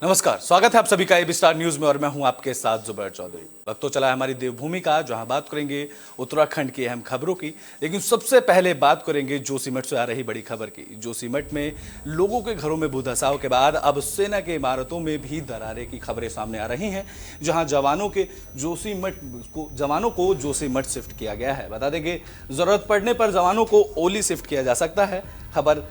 नमस्कार, स्वागत है आप सभी का एबी स्टार न्यूज में और मैं हूं आपके साथ जुबैर चौधरी। वक्त तो चला है हमारी देवभूमि का, जहां बात करेंगे उत्तराखंड की अहम खबरों की। लेकिन सबसे पहले बात करेंगे जोशीमठ से आ रही बड़ी खबर की। जोशीमठ में लोगों के घरों में भूधसाव के बाद अब सेना के इमारतों में भी दरारें की खबरें सामने आ रही हैं, जहां जवानों को जोशीमठ शिफ्ट किया गया है। बता दें कि जरूरत पड़ने पर जवानों को ओली शिफ्ट किया जा सकता है। खबर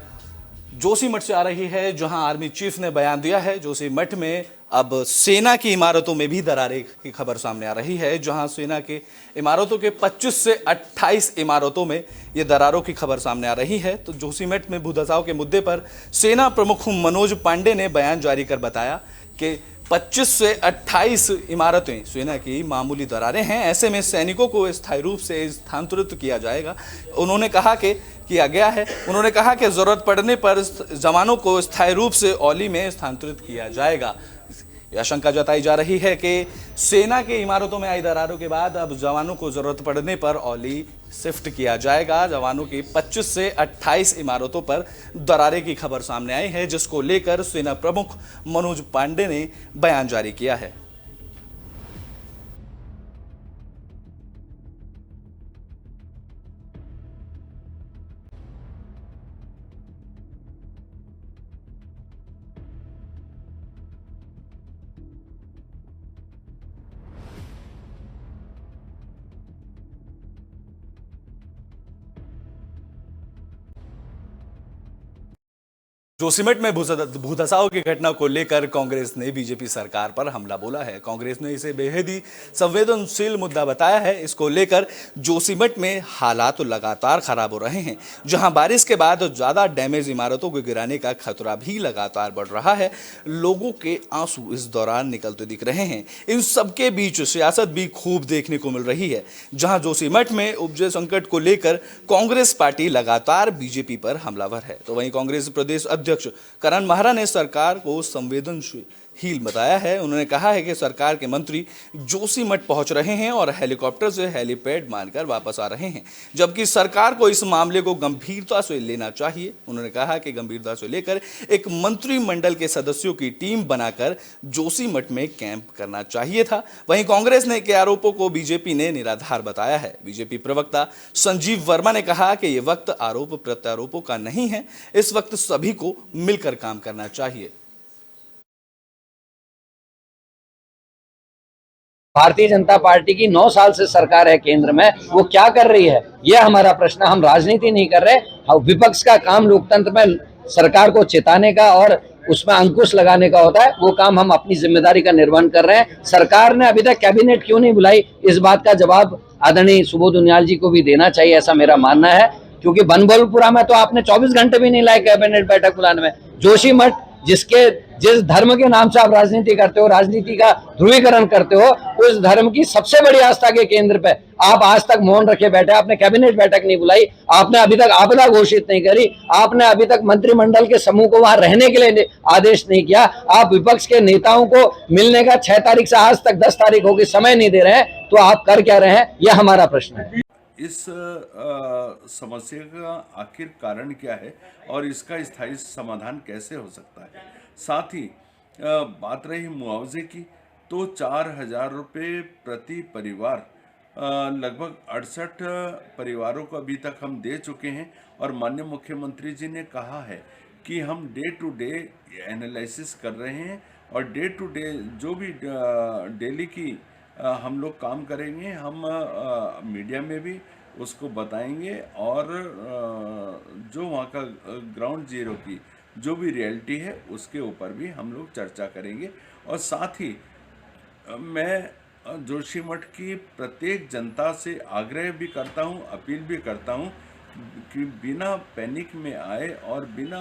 जोशीमठ से आ रही है, जहां आर्मी चीफ ने बयान दिया है। जोशीमठ में अब सेना की इमारतों में भी दरारें की खबर सामने आ रही है, जहां सेना के इमारतों के 25 से 28 इमारतों में ये दरारों की खबर सामने आ रही है। तो जोशीमठ में भूधसाव के मुद्दे पर सेना प्रमुख मनोज पांडे ने बयान जारी कर बताया कि 25 से 28 इमारतें सेना की मामूली दरारें हैं। ऐसे में सैनिकों को स्थायी रूप से स्थानांतरित किया जाएगा। उन्होंने कहा कि किया गया है। उन्होंने कहा कि जरूरत पड़ने पर जवानों को स्थायी रूप से औली में स्थानांतरित किया जाएगा। यह आशंका जताई जा रही है कि सेना के इमारतों में आई दरारों के बाद अब जवानों को जरूरत पड़ने पर औली शिफ्ट किया जाएगा। जवानों की 25 से 28 इमारतों पर दरारें की खबर सामने आई है, जिसको लेकर सेना प्रमुख मनोज पांडे ने बयान जारी किया है। जोशीमठ में भूधसाव की घटना को लेकर कांग्रेस ने बीजेपी सरकार पर हमला बोला है। कांग्रेस ने इसे बेहद ही संवेदनशील मुद्दा बताया है। इसको लेकर जोशीमठ में हालात लगातार खराब हो रहे हैं, जहां बारिश के बाद ज्यादा डैमेज इमारतों को गिराने का खतरा भी लगातार बढ़ रहा है। लोगों के आंसू इस दौरान निकलते दिख रहे हैं। इन सबके बीच सियासत भी खूब देखने को मिल रही है, जहां जोशीमठ में उपजे संकट को लेकर कांग्रेस पार्टी लगातार बीजेपी पर हमलावर है। तो वहीं कांग्रेस प्रदेश अध्यक्ष करण माहरा ने सरकार को संवेदनशील बताया है। उन्होंने कहा है कि सरकार के मंत्री जोशीमठ पहुंच रहे हैं और हेलीकॉप्टर से हेलीपैड मारकर वापस आ रहे हैं, जबकि सरकार को इस मामले को गंभीरता से लेना चाहिए। उन्होंने कहा कि गंभीरता से लेकर एक मंत्रिमंडल के सदस्यों की टीम बनाकर जोशीमठ में कैंप करना चाहिए था। वहीं कांग्रेस ने के आरोपों को बीजेपी ने निराधार बताया है। बीजेपी प्रवक्ता संजीव वर्मा ने कहा कि यह वक्त आरोप प्रत्यारोपों का नहीं है। इस वक्त सभी को मिलकर काम करना चाहिए। भारतीय जनता पार्टी की 9 साल से सरकार है केंद्र में, वो क्या कर रही है, यह हमारा प्रश्न। हम राजनीति नहीं कर रहे। विपक्ष का काम लोकतंत्र में सरकार को चेताने का और उसमें अंकुश लगाने का होता है। वो काम हम अपनी जिम्मेदारी का निर्वहन कर रहे हैं। सरकार ने अभी तक कैबिनेट क्यों नहीं बुलाई, इस बात का जवाब आदरणीय सुबोध उनियाल जी को भी देना चाहिए, ऐसा मेरा मानना है। क्योंकि बनबलपुरा में तो आपने 24 घंटे भी नहीं लाए कैबिनेट बैठक बुलाने में। जोशीमठ जिस धर्म के नाम से आप राजनीति करते हो, राजनीति का ध्रुवीकरण करते हो, उस धर्म की सबसे बड़ी आस्था के केंद्र पे आप आज तक मौन रखे बैठे। आपने कैबिनेट बैठक नहीं बुलाई, आपने अभी तक आपदा घोषित नहीं करी, आपने अभी तक मंत्रिमंडल के समूह को वहां रहने के लिए आदेश नहीं किया। आप विपक्ष के नेताओं को मिलने का 6 तारीख से आज तक 10 तारीख हो गई समय नहीं दे रहे हैं। तो आप कर क्या रहे हैं, यह हमारा प्रश्न है। इस समस्या का आखिर कारण क्या है और इसका स्थायी समाधान कैसे हो सकता है। साथ ही बात रही मुआवजे की, तो 4,000 रुपये प्रति परिवार लगभग 68 परिवारों को अभी तक हम दे चुके हैं। और माननीय मुख्यमंत्री जी ने कहा है कि हम डे टू डे एनालिसिस कर रहे हैं और डे टू डे जो भी डेली की हम लोग काम करेंगे, हम मीडिया में भी उसको बताएंगे और जो वहाँ का ग्राउंड जीरो की जो भी रियलिटी है उसके ऊपर भी हम लोग चर्चा करेंगे। और साथ ही मैं जोशीमठ की प्रत्येक जनता से आग्रह भी करता हूँ, अपील भी करता हूँ कि बिना पैनिक में आए और बिना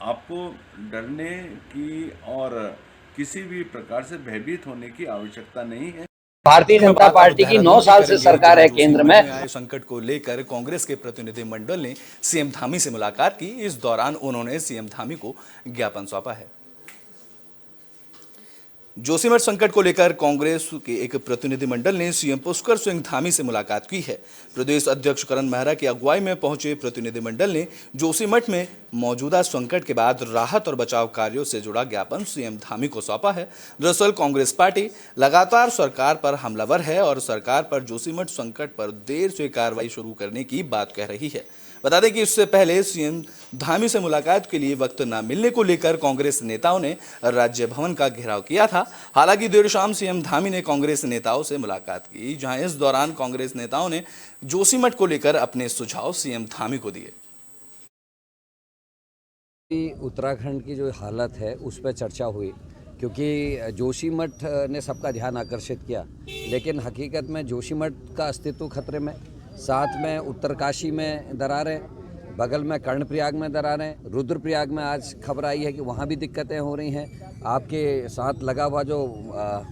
आपको डरने की और किसी भी प्रकार से भयभीत होने की आवश्यकता नहीं है। भारतीय जनता पार्टी की 9 साल से सरकार है केंद्र में। आए संकट को लेकर कांग्रेस के प्रतिनिधिमंडल ने सीएम धामी से मुलाकात की। इस दौरान उन्होंने सीएम धामी को ज्ञापन सौंपा है। जोशीमठ संकट को लेकर कांग्रेस के एक प्रतिनिधिमंडल ने सीएम पुष्कर सिंह धामी से मुलाकात की है। प्रदेश अध्यक्ष करण मेहरा की अगुवाई में पहुंचे प्रतिनिधिमंडल ने जोशीमठ में मौजूदा संकट के बाद राहत और बचाव कार्यों से जुड़ा ज्ञापन सीएम धामी को सौंपा है। दरअसल कांग्रेस पार्टी लगातार सरकार पर हमलावर है और सरकार पर जोशीमठ संकट पर देर से कार्रवाई शुरू करने की बात कह रही है। बता दें कि इससे पहले सीएम धामी से मुलाकात के लिए वक्त न मिलने को लेकर कांग्रेस नेताओं ने राज्य भवन का घेराव किया था। हालांकि देर शाम सीएम धामी ने कांग्रेस नेताओं से मुलाकात की, जहां इस दौरान कांग्रेस नेताओं ने जोशीमठ को लेकर अपने सुझाव सीएम धामी को दिए। उत्तराखंड की जो हालत है उस पर चर्चा हुई, क्योंकि जोशीमठ ने सबका ध्यान आकर्षित किया, लेकिन हकीकत में जोशीमठ का अस्तित्व खतरे में। साथ में उत्तरकाशी में दरारें, बगल में कर्णप्रयाग में दरारें, रुद्रप्रयाग में आज खबर आई है कि वहाँ भी दिक्कतें हो रही हैं। आपके साथ लगा हुआ जो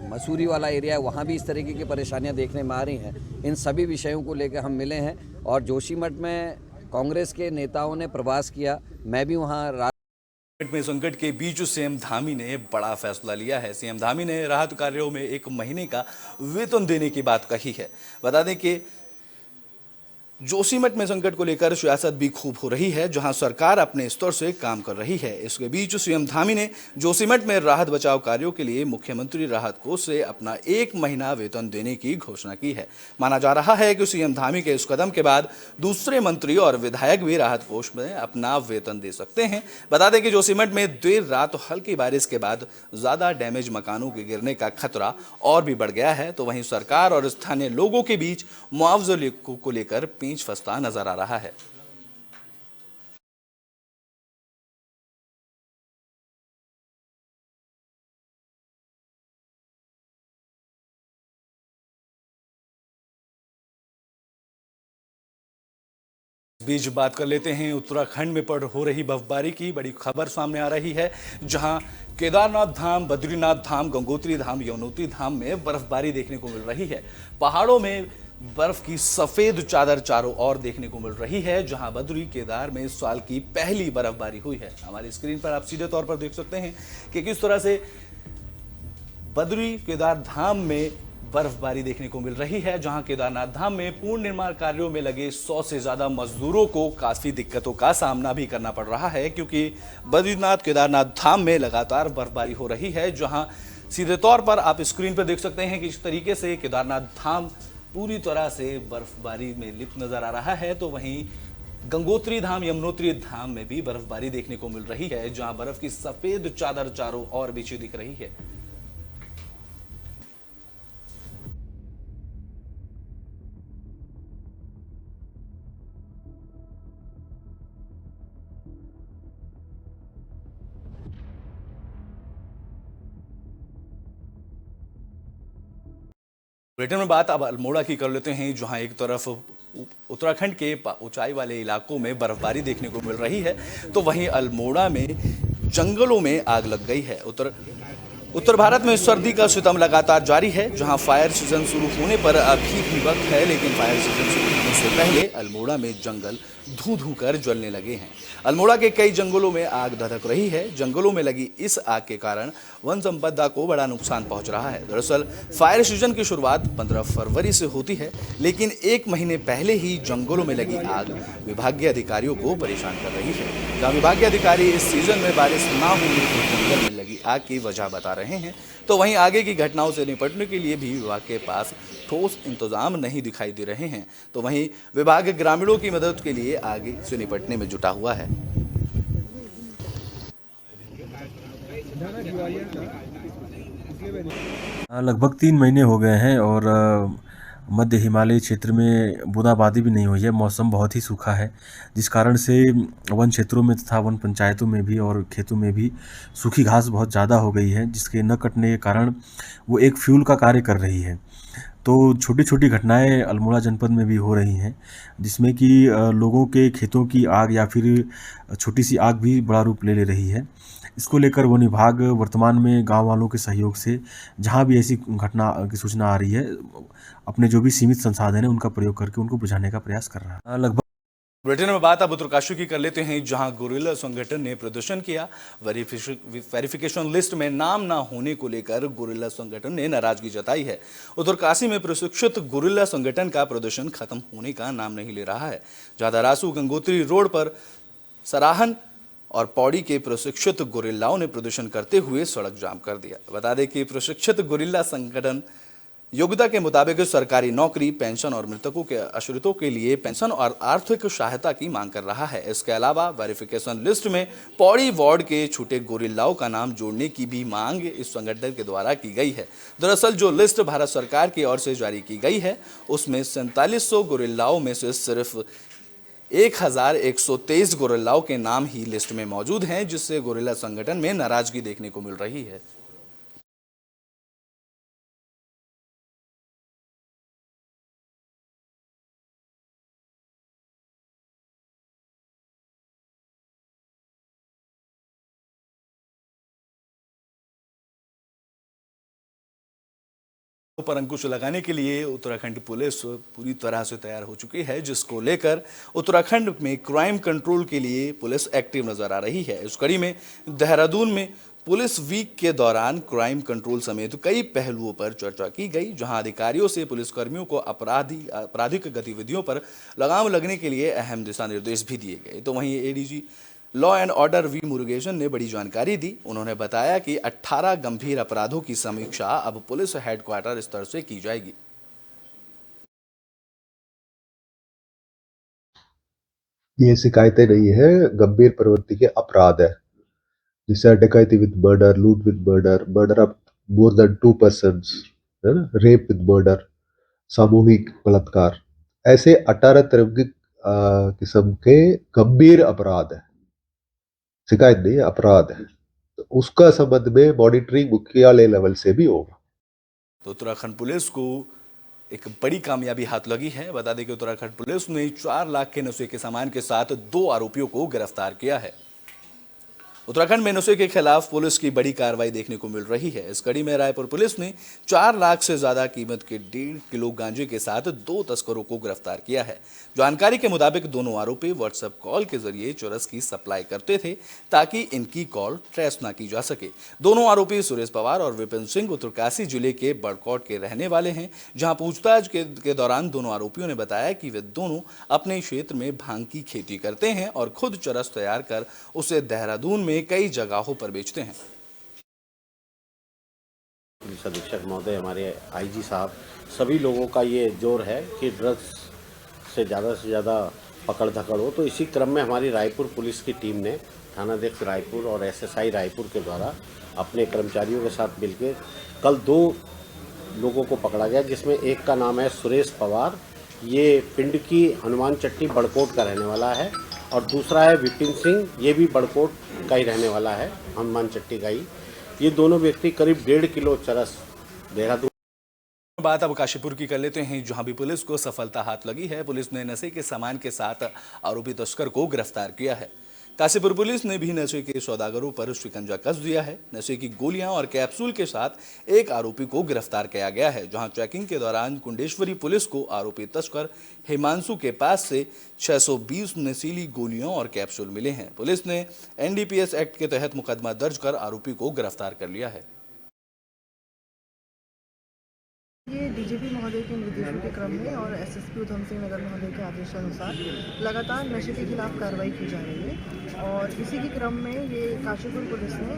मसूरी वाला एरिया है वहाँ भी इस तरीके की परेशानियाँ देखने में आ रही हैं। इन सभी विषयों को लेकर हम मिले हैं और जोशीमठ में कांग्रेस के नेताओं ने प्रवास किया। मैं भी वहाँ में संकट के बीच सीएम धामी ने बड़ा फैसला लिया है। सीएम धामी ने राहत कार्यों में 1 महीने का वेतन देने की बात कही है। बता दें कि जोशीमठ में संकट को लेकर सियासत भी खूब हो रही है, जहां सरकार अपने स्तर से काम कर रही है। इसके बीच सीएम धामी ने जोशीमठ में राहत बचाव कार्यों के लिए मुख्यमंत्री राहत कोष से अपना 1 महीना वेतन देने की घोषणा की है। माना जा रहा है कि सीएम धामी के इस कदम के बाद दूसरे मंत्री और विधायक भी राहत कोष में अपना वेतन दे सकते हैं। बता दें कि जोशीमठ में देर रात हल्की बारिश के बाद ज्यादा डैमेज मकानों के गिरने का खतरा और भी बढ़ गया है, तो वहीं सरकार और स्थानीय लोगों के बीच मुआवजे को लेकर फंसता नजर आ रहा है। बीच बात कर लेते हैं उत्तराखंड में हो रही बर्फबारी की। बड़ी खबर सामने आ रही है, जहां केदारनाथ धाम, बद्रीनाथ धाम, गंगोत्री धाम, यमुनोत्री धाम में बर्फबारी देखने को मिल रही है। पहाड़ों में बर्फ की सफेद चादर चारों ओर देखने को मिल रही है, जहां बद्री केदार में इस साल की पहली बर्फबारी हुई है। हमारी स्क्रीन पर आप सीधे तौर पर देख सकते हैं कि किस तरह से बद्री केदार धाम में बर्फबारी देखने को मिल रही है, जहां केदारनाथ धाम में पूर्ण निर्माण कार्यों में लगे 100 से ज्यादा मजदूरों को काफी दिक्कतों का सामना भी करना पड़ रहा है, क्योंकि बद्रीनाथ केदारनाथ धाम में लगातार बर्फबारी हो रही है। जहां सीधे तौर पर आप स्क्रीन पर देख सकते हैं कि इस तरीके से केदारनाथ धाम पूरी तरह से बर्फबारी में लिप्त नजर आ रहा है, तो वहीं गंगोत्री धाम, यमुनोत्री धाम में भी बर्फबारी देखने को मिल रही है, जहां बर्फ की सफेद चादर चारों ओर बिछी दिख रही है। बुलेटिन में बात अब अल्मोड़ा की कर लेते हैं, जहां एक तरफ उत्तराखंड के ऊंचाई वाले इलाकों में बर्फबारी देखने को मिल रही है, तो वहीं अल्मोड़ा में जंगलों में आग लग गई है। उत्तर भारत में सर्दी का सितम लगातार जारी है, जहां फायर सीजन शुरू होने पर अभी भी वक्त है, लेकिन फायर सीजन शुरू होने से पहले अल्मोड़ा में जंगल धू धू कर जलने लगे हैं। अल्मोड़ा के कई जंगलों में आग धधक रही है। जंगलों में लगी इस आग के कारण वन संपदा को बड़ा नुकसान पहुंच रहा है। दरअसल फायर सीजन की शुरुआत 15 फरवरी से होती है, लेकिन 1 महीने पहले ही जंगलों में लगी आग विभागीय अधिकारियों को परेशान कर रही है। जहां विभागीय अधिकारी इस सीजन में बारिश ना होने को जंगल में लगी आग की वजह बता रहे हैं, तो वहीं आगे की घटनाओं से निपटने के लिए भी विभाग के पास ठोस इंतजाम नहीं दिखाई दे रहे हैं, तो वहीं विभाग ग्रामीणों की मदद के लिए आगे से निपटने में जुटा हुआ है। लगभग 3 महीने हो गए हैं और मध्य हिमालय क्षेत्र में बूंदाबांदी भी नहीं हुई है। मौसम बहुत ही सूखा है, जिस कारण से वन क्षेत्रों में तथा वन पंचायतों में भी और खेतों में भी सूखी घास बहुत ज़्यादा हो गई है, जिसके न कटने के कारण वो एक फ्यूल का कार्य कर रही है। तो छोटी छोटी घटनाएं अल्मोड़ा जनपद में भी हो रही हैं, जिसमें कि लोगों के खेतों की आग या फिर छोटी सी आग भी बड़ा रूप ले रही है। इसको लेकर वन विभाग वर्तमान में गांव वालों के सहयोग से जहां भी ऐसी घटना की सूचना आ रही है, अपने जो भी सीमित संसाधन है उनका प्रयोग करके उनको बुझाने का प्रयास कर रहा है। लगभग बुलेटिन में बात अब उत्तरकाशी की कर लेते हैं, जहां गुरिल्ला संगठन ने प्रदर्शन किया। वेरिफिकेशन लिस्ट में नाम ना होने को लेकर गुरिल्ला संगठन ने नाराजगी जताई है। उत्तरकाशी में प्रशिक्षित गुरिल्ला संगठन का प्रदर्शन खत्म होने का नाम नहीं ले रहा है, जहां दरासू गंगोत्री रोड पर सराहन और पौड़ी के प्रशिक्षित गुरिल्लाओं ने प्रदर्शन करते हुए सड़क जाम कर दिया। बता दें कि प्रशिक्षित गुरिल्ला संगठन योग्यता के मुताबिक सरकारी नौकरी, पेंशन और मृतकों के आश्रितों के लिए पेंशन और आर्थिक सहायता की मांग कर रहा है। इसके अलावा वेरिफिकेशन लिस्ट में पौड़ी वार्ड के छूटे गुरिल्लाओं का नाम जोड़ने की भी मांग इस संगठन के द्वारा की गई है। दरअसल जो लिस्ट भारत सरकार की ओर से जारी की गई है, उसमें 4700 गुरिल्लाओं में से सिर्फ 1123 गुरिल्लाओं के नाम ही लिस्ट में मौजूद हैं, जिससे गुरिल्ला संगठन में नाराजगी देखने को मिल रही है। पर अंकुश लगाने के लिए उत्तराखंड पुलिस पूरी तरह से तैयार हो चुकी है, जिसको लेकर उत्तराखंड में क्राइम कंट्रोल के लिए पुलिस एक्टिव नजर आ रही है। इस कड़ी में देहरादून में पुलिस वीक के दौरान क्राइम कंट्रोल समेत कई पहलुओं पर चर्चा की गई, जहां अधिकारियों से पुलिसकर्मियों को आपराधिक गतिविधियों पर लगाम लगने के लिए अहम दिशा निर्देश भी दिए गए। तो वहीं ADG law and order V Murugesan ने बड़ी जानकारी दी। उन्होंने बताया कि 18 गंभीर अपराधों की समीक्षा अब पुलिस हेडक्वार्टर स्तर से की जाएगी। ये शिकायतें नहीं है, गंभीर प्रवृत्ति के अपराध है, जैसे डकैती विद मर्डर, लूट with murder, murder of more than 2 persons, है ना, रेप विद मर्डर, सामूहिक बलात्कार, ऐसे 18 तरह की किस्म के गंभीर अपराध है। शिकायत नहीं है, अपराध है। तो उसका संबंध में मॉनिटरिंग मुख्यालय लेवल से भी होगा। तो उत्तराखंड पुलिस को एक बड़ी कामयाबी हाथ लगी है। बता दें कि उत्तराखंड पुलिस ने 4 लाख के नशे के सामान के साथ 2 आरोपियों को गिरफ्तार किया है। उत्तराखंड में नशे के खिलाफ पुलिस की बड़ी कार्रवाई देखने को मिल रही है। इस कड़ी में रायपुर पुलिस ने 4 लाख से ज्यादा कीमत के 1.5 किलो गांजे के साथ 2 तस्करों को गिरफ्तार किया है। जानकारी के मुताबिक दोनों आरोपी व्हाट्सएप कॉल के जरिए चरस की सप्लाई करते थे, ताकि इनकी कॉल ट्रेस ना की जा सके। दोनों आरोपी सुरेश पवार और विपिन सिंह उत्तरकाशी जिले के बड़कोट के रहने वाले हैं, जहां पूछताछ के दौरान दोनों आरोपियों ने बताया कि वे दोनों अपने क्षेत्र में भांग की खेती करते हैं और खुद चरस तैयार कर उसे देहरादून में कई जगहों पर बेचते हैं। पुलिस अधीक्षक महोदय, हमारे आईजी साहब, सभी लोगों का ये जोर है कि ड्रग्स से ज़्यादा पकड़ धकड़ हो। तो इसी क्रम में हमारी रायपुर पुलिस की टीम ने थानाध्यक्ष रायपुर और एसएसआई रायपुर के द्वारा अपने कर्मचारियों के साथ मिलकर कल 2 लोगों को पकड़ा गया, जिसमें एक का नाम है सुरेश पवार, ये पिंड की हनुमान चट्टी बड़कोट का रहने वाला है, और दूसरा है विपिन सिंह, ये भी बड़कोट का ही रहने वाला है, हनुमान चट्टी का ही। ये दोनों व्यक्ति करीब 1.5 किलो चरस देहरादून। बात अब काशीपुर की कर लेते हैं, जहां भी पुलिस को सफलता हाथ लगी है। पुलिस ने नशे के सामान के साथ आरोपी तस्कर को गिरफ्तार किया है। काशीपुर पुलिस ने भी नशे के सौदागरों पर शिकंजा कस दिया है। नशे की गोलियां और कैप्सूल के साथ एक आरोपी को गिरफ्तार किया गया है, जहां चेकिंग के दौरान कुंडेश्वरी पुलिस को आरोपी तस्कर हिमांशु के पास से 620 नशीली गोलियों और कैप्सूल मिले हैं। पुलिस ने एनडीपीएस एक्ट के तहत मुकदमा दर्ज कर आरोपी को गिरफ्तार कर लिया है। ये डीजीपी महोदय के निर्देशों के क्रम में और एसएसपी उधम सिंह नगर महोदय के आदेशानुसार लगातार नशे के खिलाफ कार्रवाई की जा रही है, और इसी के क्रम में ये काशीपुर पुलिस ने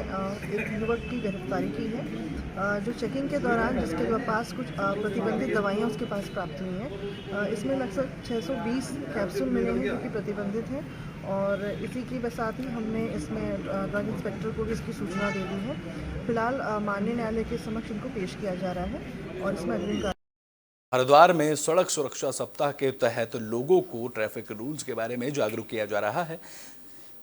एक युवक की गिरफ्तारी की है, जो चेकिंग के दौरान जिसके पास कुछ प्रतिबंधित दवाइयाँ उसके पास प्राप्त हुई हैं। इसमें लगभग 620 कैप्सूल मिले हैं जो कि प्रतिबंधित हैं, और इसी के साथ ही हमने इसमें ड्रग इंस्पेक्टर को भी इसकी सूचना दे दी है। फिलहाल माननीय न्यायालय के समक्ष इनको पेश किया जा रहा है और इसमें अग्रिम। हरिद्वार में सड़क सुरक्षा सप्ताह के तहत लोगों को ट्रैफिक रूल्स के बारे में जागरूक किया जा रहा है।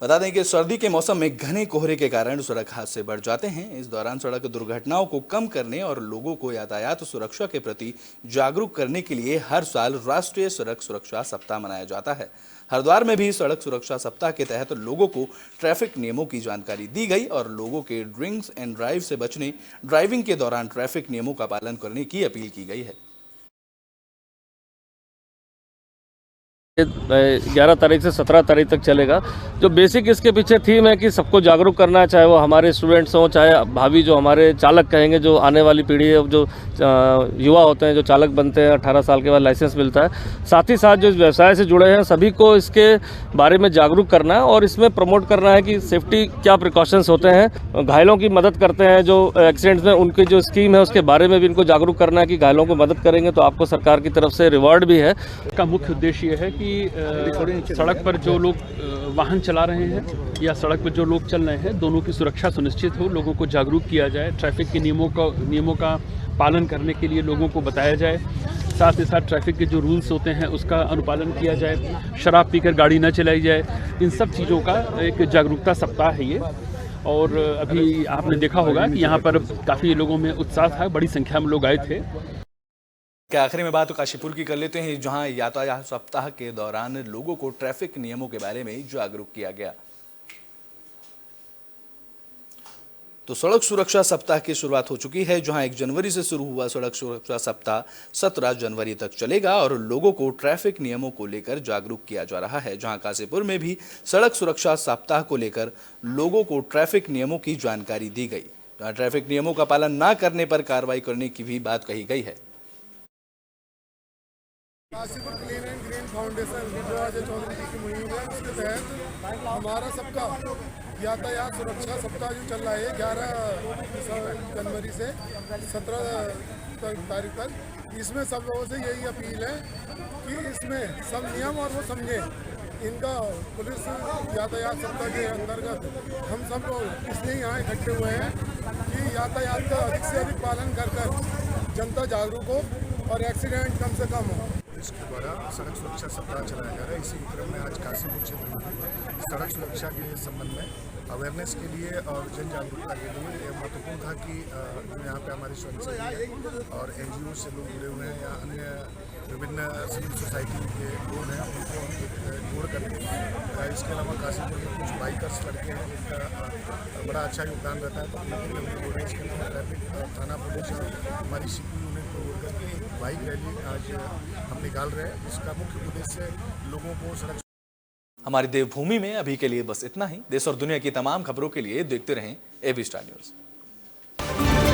बता दें कि सर्दी के मौसम में घने कोहरे के कारण सड़क हादसे बढ़ जाते हैं। इस दौरान सड़क दुर्घटनाओं को कम करने और लोगों को यातायात सुरक्षा के प्रति जागरूक करने के लिए हर साल राष्ट्रीय सड़क सुरक्षा सप्ताह मनाया जाता है। हरिद्वार में भी सड़क सुरक्षा सप्ताह के तहत लोगों को ट्रैफिक नियमों की जानकारी दी गई और लोगों के ड्रिंक्स एंड ड्राइव से बचने, ड्राइविंग के दौरान ट्रैफिक नियमों का पालन करने की अपील की गई है। 11 तारीख से 17 तारीख तक चलेगा। जो बेसिक इसके पीछे थीम है कि सबको जागरूक करना, चाहे वो हमारे स्टूडेंट्स हों, चाहे भावी जो हमारे चालक कहेंगे, जो आने वाली पीढ़ी है, जो युवा होते हैं, जो चालक बनते हैं, 18 साल के बाद लाइसेंस मिलता है। साथ ही साथ जो इस व्यवसाय से जुड़े हैं सभी को इसके बारे में जागरूक करना है और इसमें प्रमोट करना है कि सेफ्टी क्या प्रिकॉशंस होते हैं, घायलों की मदद करते हैं जो एक्सीडेंट्स में, उनकी जो स्कीम है उसके बारे में भी इनको जागरूक करना है कि घायलों को मदद करेंगे तो आपको सरकार की तरफ से रिवॉर्ड भी है। का मुख्य उद्देश्य ये है कि सड़क पर जो लोग वाहन चला रहे हैं या सड़क पर जो लोग चल रहे हैं, दोनों की सुरक्षा सुनिश्चित हो, लोगों को जागरूक किया जाए, ट्रैफिक के नियमों का पालन करने के लिए लोगों को बताया जाए। साथ ही साथ ट्रैफिक के जो रूल्स होते हैं उसका अनुपालन किया जाए, शराब पीकर गाड़ी न चलाई जाए। इन सब चीज़ों का एक जागरूकता सप्ताह है ये। और अभी आपने देखा होगा कि यहाँ पर काफ़ी लोगों में उत्साह था, बड़ी संख्या में लोग आए थे। के आखिरी में बात तो काशीपुर की कर लेते हैं, जहां यातायात सप्ताह के दौरान लोगों को ट्रैफिक नियमों के बारे में जागरूक किया गया। तो सड़क सुरक्षा सप्ताह की शुरुआत हो चुकी है, जहां 1 जनवरी से शुरू हुआ सड़क सुरक्षा सप्ताह 17 जनवरी तक चलेगा और लोगों को ट्रैफिक नियमों को लेकर जागरूक किया जा रहा है। जहां काशीपुर में भी सड़क सुरक्षा सप्ताह को लेकर लोगों को ट्रैफिक नियमों की जानकारी दी गई। जहां ट्रैफिक नियमों का पालन न करने पर कार्रवाई करने की भी बात कही गई है। Kashipur clean and green foundation जो अजय चौधरी जी की मुहिम है, उसके तहत हमारा सबका यातायात सुरक्षा सप्ताह जो चल रहा है 11 जनवरी से 17 तारीख तक। इसमें सब लोगों से यही अपील है कि इसमें सब नियम और वो समझे। इनका पुलिस यातायात सप्ताह के अंतर्गत हम सब लोग इसलिए यहाँ इकट्ठे हुए हैं कि यातायात का अधिक से अधिक पालन कर जनता जागरूक हो और एक्सीडेंट कम से कम हो। इसके द्वारा सड़क सुरक्षा सप्ताह चलाया जा रहा है। इसी क्रम में आज काशीपुर क्षेत्र में सड़क सुरक्षा के संबंध में अवेयरनेस के लिए और जन जागरूकता के लिए यह महत्वपूर्ण था कि जो यहाँ पे हमारे स्वयंसेवी और NGO से लोग जुड़े हुए हैं या अन्य विभिन्न सिविल सोसाइटी के लोग हैं, उनको जोड़ करके इसके अलावा काशीपुर में कुछ बाइकर्स लड़के हैं जिनका बड़ा अच्छा योगदान रहता है। तो इसके अलावा ट्रैफिक थाना पुलिस और हमारी CP यूनिट को जोड़ करके बाइक रैली आज हम निकाल रहे हैं, जिसका मुख्य उद्देश्य लोगों को सड़क। हमारी देवभूमि में अभी के लिए बस इतना ही। देश और दुनिया की तमाम खबरों के लिए देखते रहें AB स्टार न्यूज़।